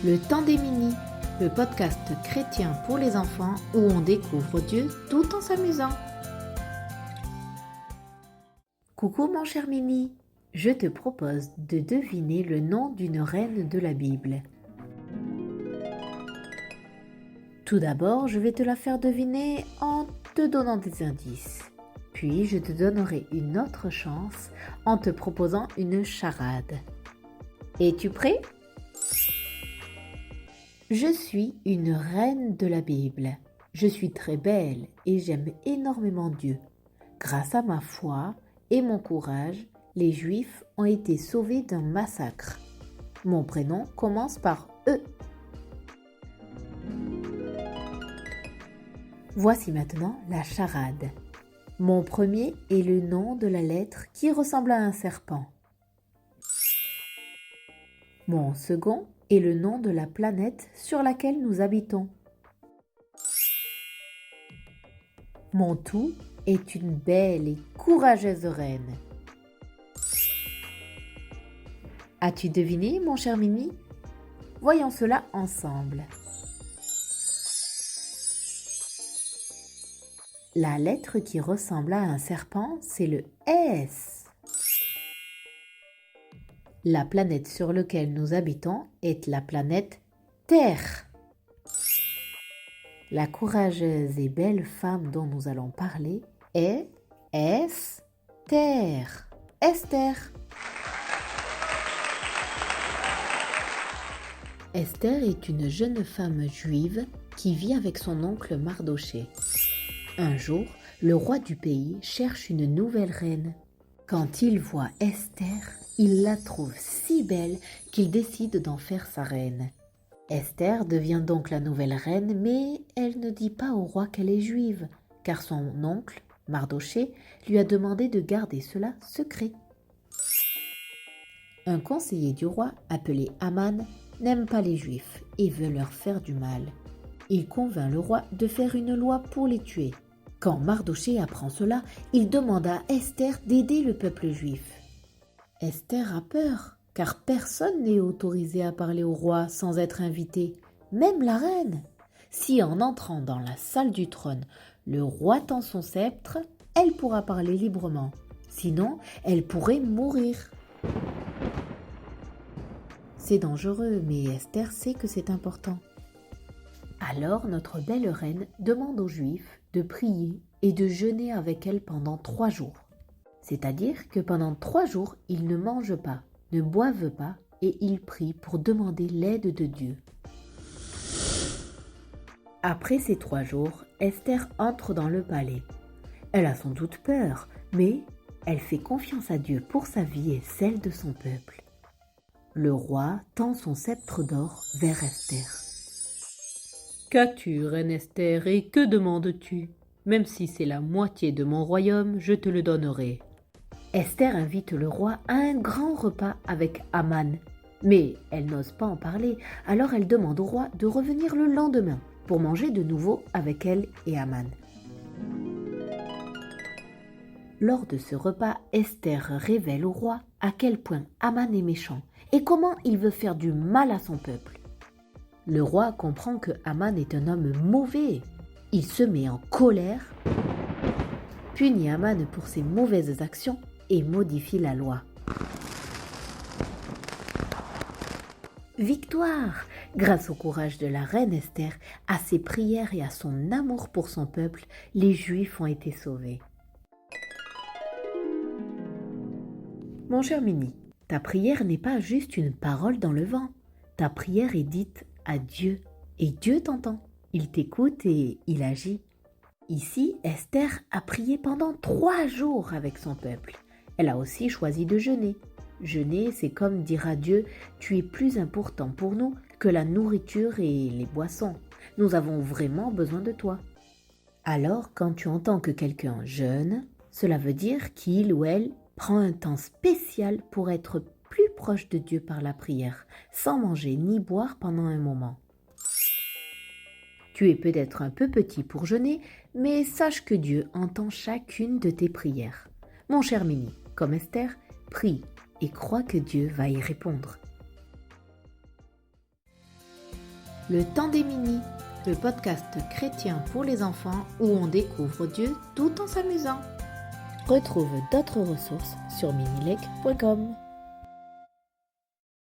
Le temps des mini, le podcast chrétien pour les enfants où on découvre Dieu tout en s'amusant. Coucou mon cher mini, je te propose de deviner le nom d'une reine de la Bible. Tout d'abord, je vais te la faire deviner en te donnant des indices. Puis, je te donnerai une autre chance en te proposant une charade. Es-tu prêt ? Je suis une reine de la Bible. Je suis très belle et j'aime énormément Dieu. Grâce à ma foi et mon courage, les Juifs ont été sauvés d'un massacre. Mon prénom commence par E. Voici maintenant la charade. Mon premier est le nom de la lettre qui ressemble à un serpent. Mon second est le nom de la planète sur laquelle nous habitons. Mon tout est une belle et courageuse reine. As-tu deviné, mon cher Mimi ? Voyons cela ensemble. La lettre qui ressemble à un serpent, c'est le S. La planète sur laquelle nous habitons est la planète Terre. La courageuse et belle femme dont nous allons parler est Esther. Esther. Esther est une jeune femme juive qui vit avec son oncle Mardochée. Un jour, le roi du pays cherche une nouvelle reine. Quand il voit Esther, il la trouve si belle qu'il décide d'en faire sa reine. Esther devient donc la nouvelle reine, mais elle ne dit pas au roi qu'elle est juive, car son oncle, Mardochée, lui a demandé de garder cela secret. Un conseiller du roi, appelé Aman, n'aime pas les juifs et veut leur faire du mal. Il convainc le roi de faire une loi pour les tuer. Quand Mardochée apprend cela, il demande à Esther d'aider le peuple juif. Esther a peur, car personne n'est autorisé à parler au roi sans être invité, même la reine. Si en entrant dans la salle du trône, le roi tend son sceptre, elle pourra parler librement. Sinon, elle pourrait mourir. C'est dangereux, mais Esther sait que c'est important. Alors notre belle reine demande aux Juifs de prier et de jeûner avec elle pendant 3 jours. C'est-à-dire que pendant 3 jours, ils ne mangent pas, ne boivent pas et ils prient pour demander l'aide de Dieu. Après ces 3 jours, Esther entre dans le palais. Elle a sans doute peur, mais elle fait confiance à Dieu pour sa vie et celle de son peuple. Le roi tend son sceptre d'or vers Esther. « Qu'as-tu, reine Esther, et que demandes-tu ? Même si c'est la moitié de mon royaume, je te le donnerai. » Esther invite le roi à un grand repas avec Aman. Mais elle n'ose pas en parler, alors elle demande au roi de revenir le lendemain pour manger de nouveau avec elle et Aman. Lors de ce repas, Esther révèle au roi à quel point Aman est méchant et comment il veut faire du mal à son peuple. Le roi comprend que Aman est un homme mauvais. Il se met en colère, punit Aman pour ses mauvaises actions et modifie la loi. Victoire! Grâce au courage de la reine Esther, à ses prières et à son amour pour son peuple, les Juifs ont été sauvés. Mon cher Mini, ta prière n'est pas juste une parole dans le vent. Ta prière est dite à Dieu et Dieu t'entend. Il t'écoute et il agit. Ici, Esther a prié pendant 3 jours avec son peuple. Elle a aussi choisi de jeûner. Jeûner, c'est comme dire à Dieu « Tu es plus important pour nous que la nourriture et les boissons. Nous avons vraiment besoin de toi. » Alors, quand tu entends que quelqu'un jeûne, cela veut dire qu'il ou elle prend un temps spécial pour être plus proche de Dieu par la prière, sans manger ni boire pendant un moment. Tu es peut-être un peu petit pour jeûner, mais sache que Dieu entend chacune de tes prières. Mon cher Mini, comme Esther, prie et crois que Dieu va y répondre. Le temps des minis, le podcast chrétien pour les enfants où on découvre Dieu tout en s'amusant. Retrouve d'autres ressources sur minilec.com.